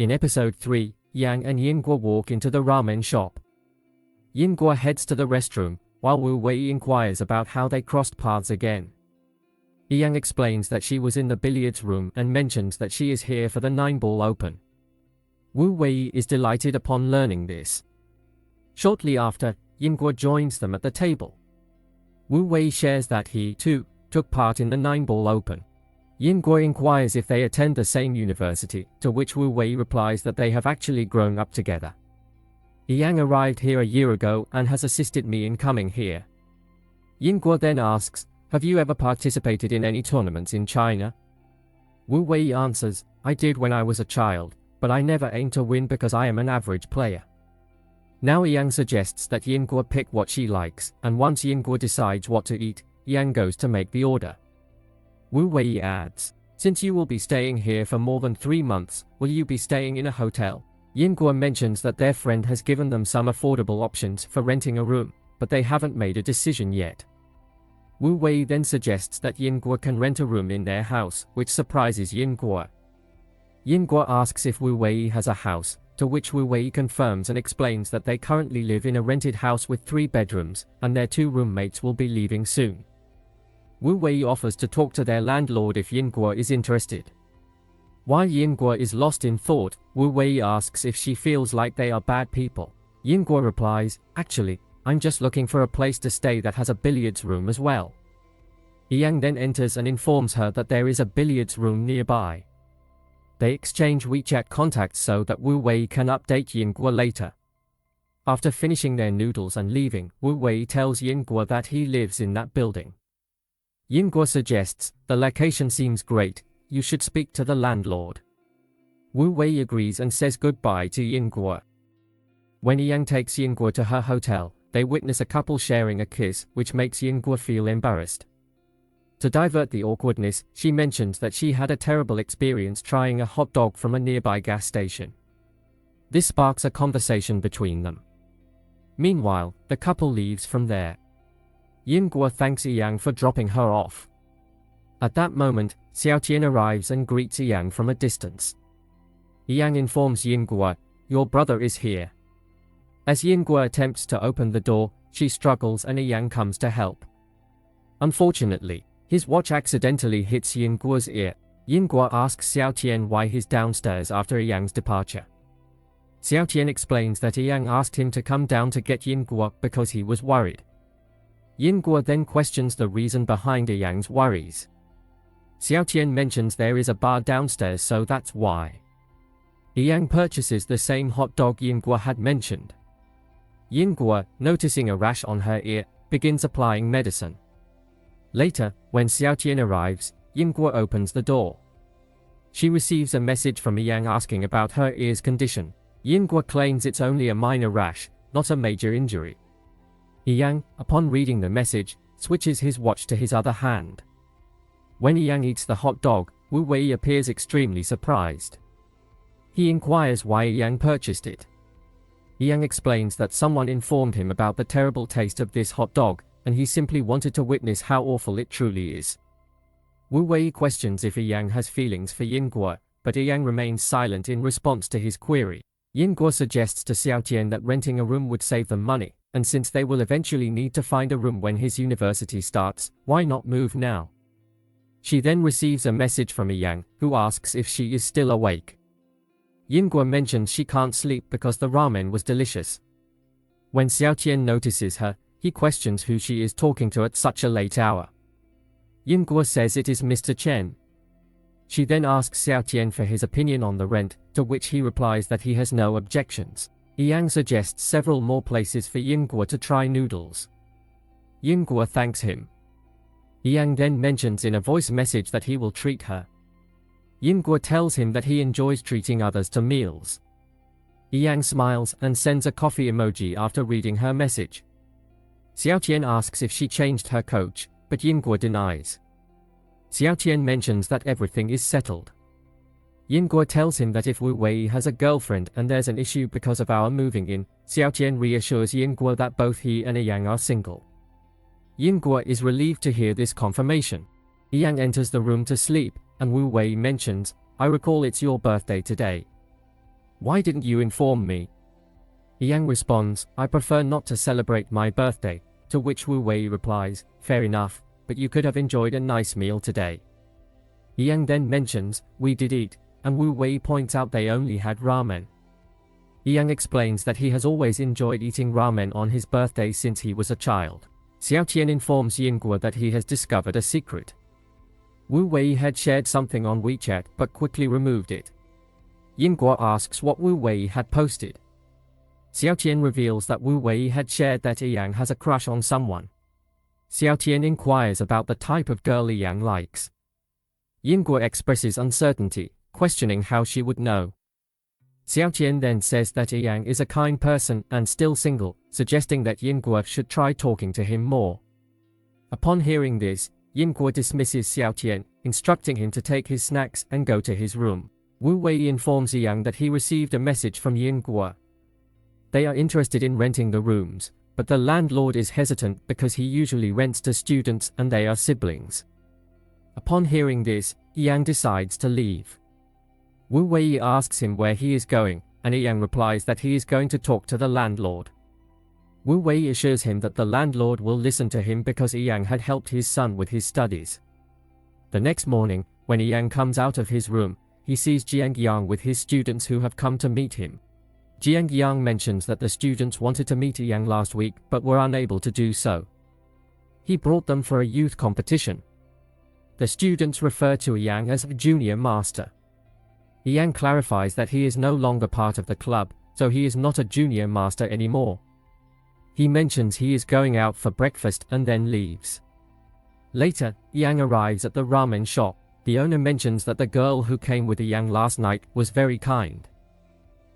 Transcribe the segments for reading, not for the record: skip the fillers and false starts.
In episode 3, Yang and Yingguo walk into the ramen shop. Yingguo heads to the restroom, while Wu Wei inquires about how they crossed paths again. Yang explains that she was in the billiards room and mentions that she is here for the 9-ball open. Wu Wei is delighted upon learning this. Shortly after, Yingguo joins them at the table. Wu Wei shares that he, too, took part in the 9-ball open. Yingguo inquires if they attend the same university, to which Wu Wei replies that they have actually grown up together. Yang arrived here a year ago and has assisted me in coming here. Yingguo then asks, have you ever participated in any tournaments in China? Wu Wei answers, I did when I was a child, but I never aimed to win because I am an average player. Now Yang suggests that Yingguo pick what she likes, and once Yingguo decides what to eat, Yang goes to make the order. Wu Wei adds, since you will be staying here for more than 3 months, will you be staying in a hotel? Yingguo mentions that their friend has given them some affordable options for renting a room, but they haven't made a decision yet. Wu Wei then suggests that Yingguo can rent a room in their house, which surprises Yingguo. Yingguo asks if Wu Wei has a house, to which Wu Wei confirms and explains that they currently live in a rented house with 3 bedrooms, and their 2 roommates will be leaving soon. Wu Wei offers to talk to their landlord if Yingguo is interested. While Yingguo is lost in thought, Wu Wei asks if she feels like they are bad people. Yingguo replies, actually, I'm just looking for a place to stay that has a billiards room as well. Yang then enters and informs her that there is a billiards room nearby. They exchange WeChat contacts so that Wu Wei can update Yingguo later. After finishing their noodles and leaving, Wu Wei tells Yingguo that he lives in that building. Yingguo suggests, the location seems great, you should speak to the landlord. Wu Wei agrees and says goodbye to Yingguo. When Yang takes Yingguo to her hotel, they witness a couple sharing a kiss, which makes Yingguo feel embarrassed. To divert the awkwardness, she mentions that she had a terrible experience trying a hot dog from a nearby gas station. This sparks a conversation between them. Meanwhile, the couple leaves from there. Yingguo thanks Yang for dropping her off. At that moment, Xiaotian arrives and greets Yang from a distance. Yang informs Yingguo, your brother is here. As Yingguo attempts to open the door, she struggles and Yang comes to help. Unfortunately, his watch accidentally hits Yingguo's ear. Yingguo asks Xiaotian why he's downstairs after Yang's departure. Xiaotian explains that Yang asked him to come down to get Yingguo because he was worried. Yingguo then questions the reason behind Yang's worries. Xiaotian mentions there is a bar downstairs, so that's why. Yang purchases the same hot dog Yingguo had mentioned. Yingguo, noticing a rash on her ear, begins applying medicine. Later, when Xiaotian arrives, Yingguo opens the door. She receives a message from Yang asking about her ear's condition. Yingguo claims it's only a minor rash, not a major injury. Yang, upon reading the message, switches his watch to his other hand. When Yang eats the hot dog, Wu Wei appears extremely surprised. He inquires why Yang purchased it. Yang explains that someone informed him about the terrible taste of this hot dog, and he simply wanted to witness how awful it truly is. Wu Wei questions if Yang has feelings for Yingguo, but Yang remains silent in response to his query. Yingguo suggests to Xiaotian that renting a room would save them money, and since they will eventually need to find a room when his university starts, why not move now? She then receives a message from Yang, who asks if she is still awake. Yingguo mentions she can't sleep because the ramen was delicious. When Xiaotian notices her, he questions who she is talking to at such a late hour. Yingguo says it is Mr. Chen. She then asks Xiaotian for his opinion on the rent, to which he replies that he has no objections. Yang suggests several more places for Yingguo to try noodles. Yingguo thanks him. Yang then mentions in a voice message that he will treat her. Yingguo tells him that he enjoys treating others to meals. Yang smiles and sends a coffee emoji after reading her message. Xiaotian asks if she changed her coach, but Yingguo denies. Xiaotian mentions that everything is settled. Yingguo tells him that if Wu Wei has a girlfriend and there's an issue because of our moving in, Xiaotian reassures Yingguo that both he and Yang are single. Yingguo is relieved to hear this confirmation. Yang enters the room to sleep, and Wu Wei mentions, I recall it's your birthday today. Why didn't you inform me? Yang responds, I prefer not to celebrate my birthday, to which Wu Wei replies, fair enough, but you could have enjoyed a nice meal today. Yang then mentions, we did eat, and Wu Wei points out they only had ramen. Yang explains that he has always enjoyed eating ramen on his birthday since he was a child. Xiaoqian informs Yingguo that he has discovered a secret. Wu Wei had shared something on WeChat but quickly removed it. Yingguo asks what Wu Wei had posted. Xiaoqian reveals that Wu Wei had shared that Yang has a crush on someone. Xiaoqian inquires about the type of girl Yang likes. Yingguo expresses uncertainty, questioning how she would know. Xiaoqian then says that Yang is a kind person and still single, suggesting that Yingguo should try talking to him more. Upon hearing this, Yingguo dismisses Xiaoqian, instructing him to take his snacks and go to his room. Wu Wei informs Yang that he received a message from Yingguo. They are interested in renting the rooms, but the landlord is hesitant because he usually rents to students and they are siblings. Upon hearing this, Yang decides to leave. Wu Wei asks him where he is going, and Yang replies that he is going to talk to the landlord. Wu Wei assures him that the landlord will listen to him because Yang had helped his son with his studies. The next morning, when Yang comes out of his room, he sees Jiang Yang with his students who have come to meet him. Jiang Yang mentions that the students wanted to meet Yang last week but were unable to do so. He brought them for a youth competition. The students refer to Yang as a junior master. Yang clarifies that he is no longer part of the club, so he is not a junior master anymore. He mentions he is going out for breakfast and then leaves. Later, Yang arrives at the ramen shop. The owner mentions that the girl who came with Yang last night was very kind.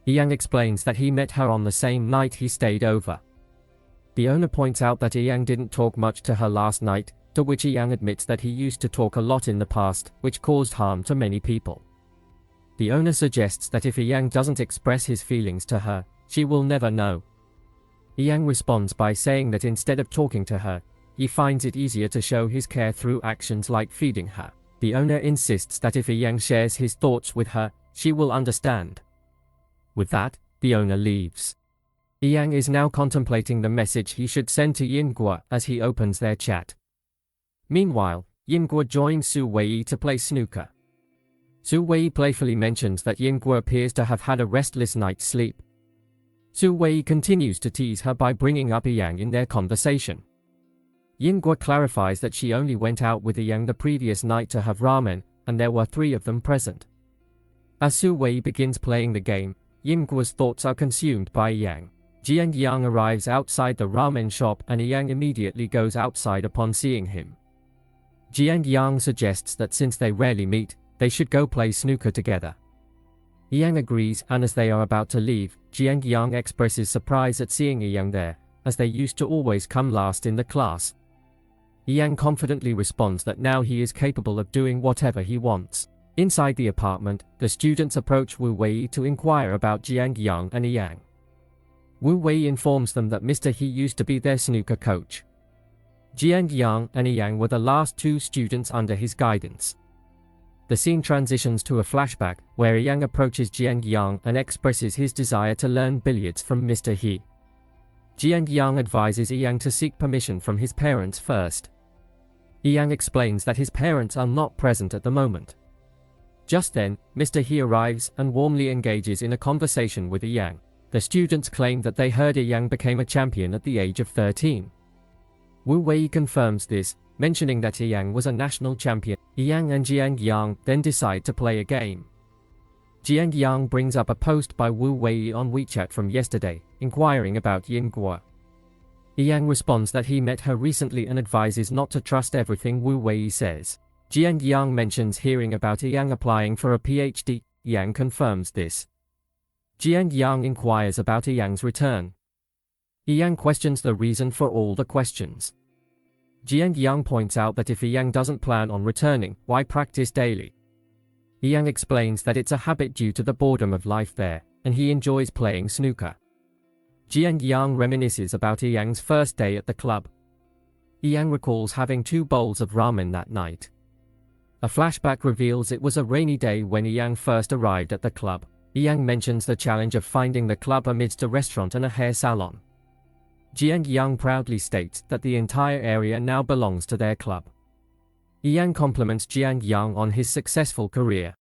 Yang explains that he met her on the same night he stayed over. The owner points out that Yang didn't talk much to her last night, to which Yang admits that he used to talk a lot in the past, which caused harm to many people. The owner suggests that if Yang doesn't express his feelings to her, she will never know. Yang responds by saying that instead of talking to her, he finds it easier to show his care through actions like feeding her. The owner insists that if Yang shares his thoughts with her, she will understand. With that, the owner leaves. Yang is now contemplating the message he should send to Yingguo as he opens their chat. Meanwhile, Yingguo joins Su Wei to play snooker. Su Wei playfully mentions that Yingguo appears to have had a restless night's sleep. Su Wei continues to tease her by bringing up Yang in their conversation. Yingguo clarifies that she only went out with Yang the previous night to have ramen, and there were 3 of them present. As Su Wei begins playing the game, Yingguo's thoughts are consumed by Yang. Jiang Yang arrives outside the ramen shop and Yang immediately goes outside upon seeing him. Jiang Yang suggests that since they rarely meet, they should go play snooker together. Yang agrees, and as they are about to leave, Jiang Yang expresses surprise at seeing Yang there, as they used to always come last in the class. Yang confidently responds that now he is capable of doing whatever he wants. Inside the apartment, the students approach Wu Wei to inquire about Jiang Yang and Yang. Wu Wei informs them that Mr. He used to be their snooker coach. Jiang Yang and Yang were the last 2 students under his guidance. The scene transitions to a flashback where Yang approaches Jiang Yang and expresses his desire to learn billiards from Mr. He. Jiang Yang advises Yang to seek permission from his parents first. Yang explains that his parents are not present at the moment. Just then, Mr. He arrives and warmly engages in a conversation with Yang. The students claim that they heard Yang became a champion at the age of 13. Wu Wei confirms this, mentioning that Yang was a national champion. Yang and Jiang Yang then decide to play a game. Jiang Yang brings up a post by Wu Wei on WeChat from yesterday, inquiring about Yingguo. Yang responds that he met her recently and advises not to trust everything Wu Wei says. Jiang Yang mentions hearing about Yang applying for a PhD. Yang confirms this. Jiang Yang inquires about Yang's return. Yang questions the reason for all the questions. Jiang Yang points out that if Yang doesn't plan on returning, why practice daily? Yang explains that it's a habit due to the boredom of life there, and he enjoys playing snooker. Jiang Yang reminisces about Yang's first day at the club. Yang recalls having 2 bowls of ramen that night. A flashback reveals it was a rainy day when Yang first arrived at the club. Yang mentions the challenge of finding the club amidst a restaurant and a hair salon. Yang proudly states that the entire area now belongs to their club. Yang compliments Yang on his successful career.